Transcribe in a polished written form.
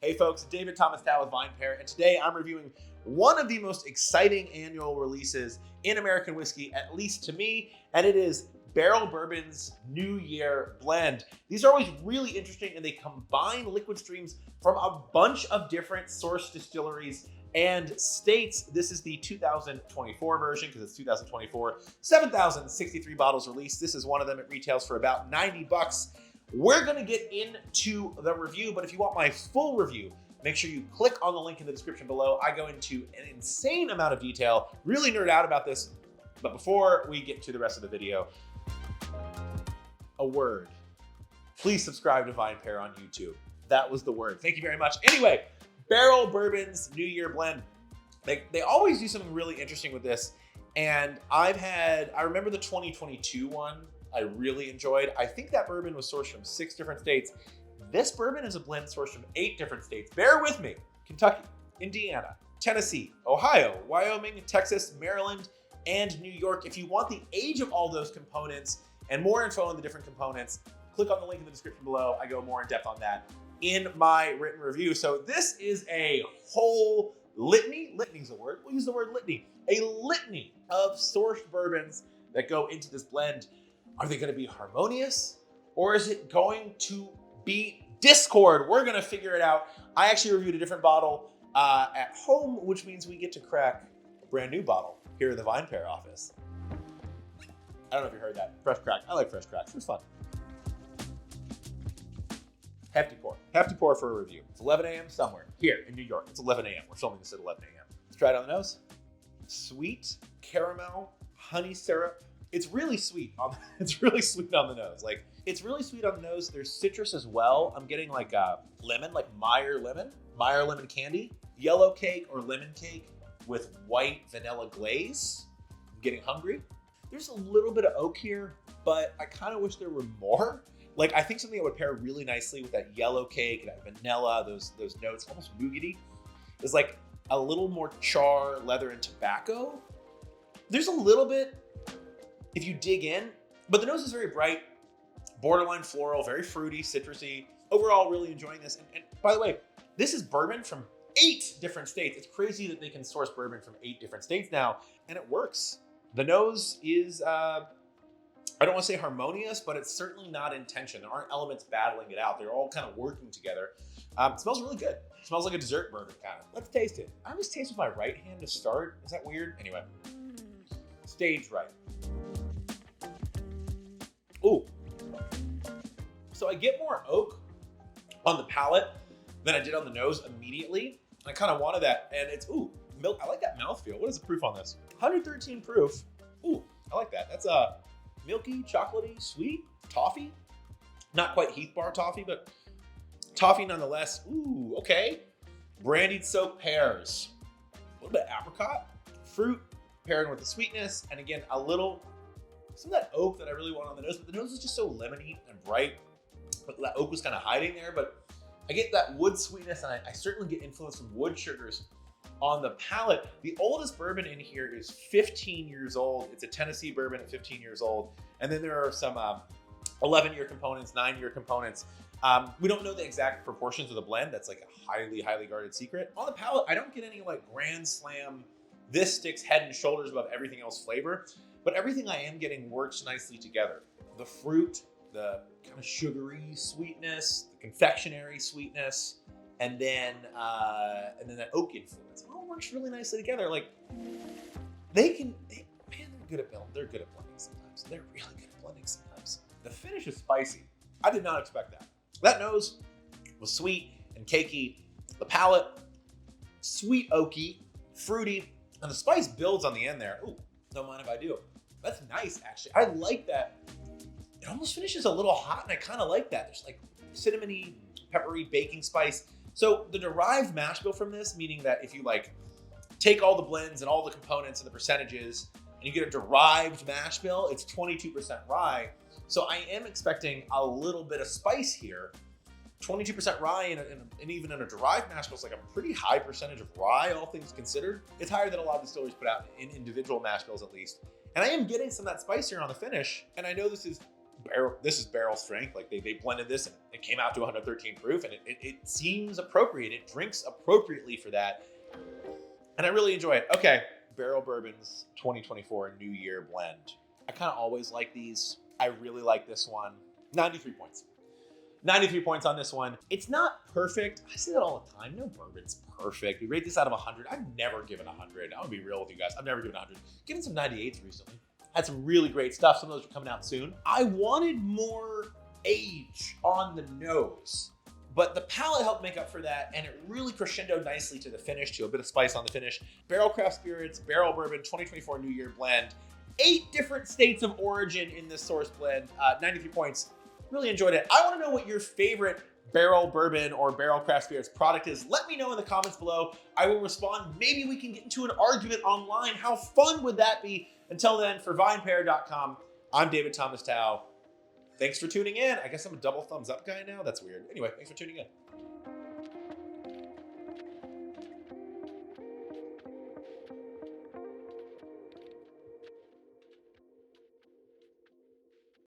Hey folks, David Thomas Tao with VinePair, and today I'm reviewing one of the most exciting annual releases in American whiskey, at least to me, and it is Barrell Bourbon's New Year blend. These are always really interesting, and they combine liquid streams from a bunch of different source distilleries and states. This is the 2024 version because it's 2024. 7,063 bottles released. This is one of them. It retails for about 90 bucks. We're gonna get into the review, but if you want my full review, make sure you click on the link in the description below. I go into an insane amount of detail, really nerd out about this. But before we get to the rest of the video, a word. Please subscribe to VinePair on YouTube. That was the word. Thank you very much. Anyway, Barrell Bourbon's New Year blend. They always do something really interesting with this. And I remember the 2022 one I really enjoyed. I think that bourbon was sourced from 6 different states. This bourbon is a blend sourced from 8 different states. Bear with me. Kentucky, Indiana, Tennessee, Ohio, Wyoming, Texas, Maryland, and New York. If you want the age of all those components and more info on the different components, click on the link in the description below. I go more in depth on that in my written review. So this is a whole litany. Litany's a word. We'll use the word litany. A litany of sourced bourbons that go into this blend. Are they going to be harmonious, or is it going to be discord? We're going to figure it out. I actually reviewed a different bottle at home, which means we get to crack a brand new bottle here in the VinePair office. I don't know if you heard that. Fresh crack. I like fresh cracks. It's fun. Hefty pour for a review. It's 11 a.m. somewhere here in New York. It's 11 a.m. We're filming this at 11 a.m. Let's try it on the nose. Sweet caramel, honey syrup. It's really sweet. It's really sweet on the nose. Like, it's really sweet on the nose. There's citrus as well. I'm getting like a lemon, like Meyer lemon candy, yellow cake or lemon cake with white vanilla glaze. I'm getting hungry. There's a little bit of oak here, but I kind of wish there were more. Like, I think something that would pair really nicely with that yellow cake, that vanilla, those notes, almost nougaty, is like a little more char, leather, and tobacco. There's a little bit, if you dig in, but the nose is very bright, borderline floral, very fruity, citrusy. Overall, really enjoying this. And by the way, this is bourbon from 8 different states. It's crazy that they can source bourbon from 8 different states now, and it works. The nose is, I don't want to say harmonious, but it's certainly not in tension. There aren't elements battling it out. They're all kind of working together. It smells really good. It smells like a dessert bourbon, kind of. Let's taste it. I always taste with my right hand to start. Is that weird? Anyway, stage right. Ooh. So I get more oak on the palate than I did on the nose immediately. I kind of wanted that, and it's, ooh, milk. I like that mouthfeel. What is the proof on this? 113 proof. Ooh, I like that. That's milky, chocolatey, sweet, toffee. Not quite Heath Bar toffee, but toffee nonetheless. Ooh, okay. Brandied soaked pears. A little bit of apricot. Fruit paired with the sweetness, and again, some of that oak that I really want on the nose, but the nose is just so lemony and bright. But that oak was kind of hiding there, but I get that wood sweetness, and I certainly get influence from wood sugars on the palate. The oldest bourbon in here is 15 years old. It's a Tennessee bourbon at 15 years old. And then there are some 11-year components, 9-year components. We don't know the exact proportions of the blend. That's like a highly, highly guarded secret. On the palate, I don't get any like grand slam, this sticks head and shoulders above everything else flavor. But everything I am getting works nicely together. The fruit, the kind of sugary sweetness, the confectionery sweetness, and then that oak influence. It all works really nicely together. Like, they're good at blending sometimes. They're really good at blending sometimes. The finish is spicy. I did not expect that. That nose was sweet and cakey. The palate, sweet oaky, fruity, and the spice builds on the end there. Ooh, don't mind if I do. That's nice, actually. I like that. It almost finishes a little hot, and I kind of like that. There's like cinnamony, peppery, baking spice. So the derived mash bill from this, meaning that if you like take all the blends and all the components and the percentages, and you get a derived mash bill, it's 22% rye. So I am expecting a little bit of spice here. 22% rye and even in a derived mash bill is like a pretty high percentage of rye, all things considered. It's higher than a lot of distilleries put out in individual mash bills, at least. And I am getting some of that spice here on the finish. And I know this is this is barrel strength. Like they blended this and it came out to 113 proof, and it seems appropriate. It drinks appropriately for that. And I really enjoy it. Okay, Barrell Bourbon's 2024 New Year blend. I kind of always like these. I really like this one. 93 points. 93 points on this one. It's not perfect. I say that all the time. No bourbon's perfect. We rate this out of 100. I've never given 100. I'm gonna be real with you guys. I've never given 100. Given some 98s recently. Had some really great stuff. Some of those are coming out soon. I wanted more age on the nose, but the palate helped make up for that, and it really crescendoed nicely to the finish, to a bit of spice on the finish. Barrell Craft Spirits, Barrell Bourbon 2024 New Year blend. 8 different states of origin in this source blend. 93 points. Really enjoyed it. I want to know what your favorite Barrell Bourbon or Barrell Craft Spirits product is. Let me know in the comments below. I will respond. Maybe we can get into an argument online. How fun would that be? Until then, for VinePair.com, I'm David Thomas Tao. Thanks for tuning in. I guess I'm a double thumbs up guy now. That's weird. Anyway, thanks for tuning in.